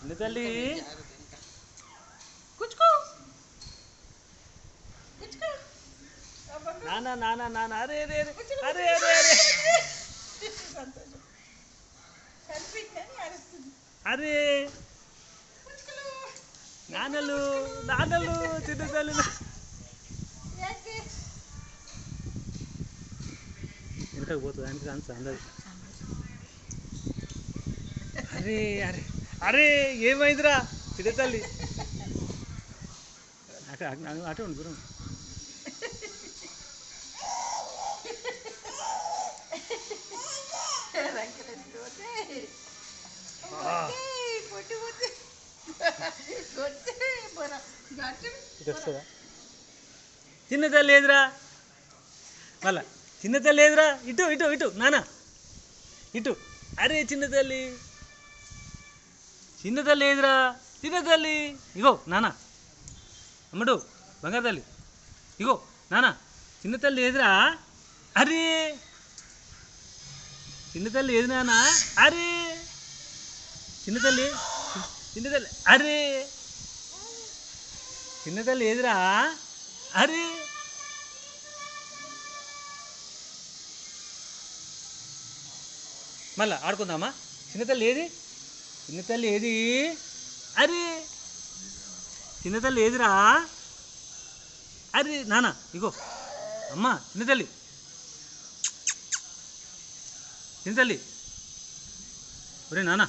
చిన్న తల్లి నానా నానా నానా అరే అరే అరే అరే అరే అరే నాన్నలు నాన్నలు చిన్న తల్లి వెనకకు పోతుంది వెనక అంత అందదు. అరే అరే అరే ఏమైందిరా చిన్న తల్లి అటు ఉండు దూరం. చిన్న తల్లి ఏదిరా మళ్ళా చిన్న తల్లి ఏదిరా ఇటు ఇటు ఇటు నానా ఇటు. అరే చిన్న తల్లి చిన్న తల్లి ఏదిరా చిన్న తల్లి ఇగో నానా అమ్మడు బంగారు తల్లి ఇగో నానా చిన్న తల్లి ఏదిరా. అరే చిన్న తల్లి ఏది నానా. అరే చిన్న తల్లి చిన్న తల్లి అరే చిన్న తల్లి ఏదిరా. అరే మళ్ళా ఆడుకుందామా. చిన్న తల్లి ఏది చిన్న తల్లి ఏది. అరే చిన్న తల్లి ఏదిరా. అరే నాన్న ఇగో అమ్మ చిన్న తల్లి చిన్న తల్లి ఒరే నాన్న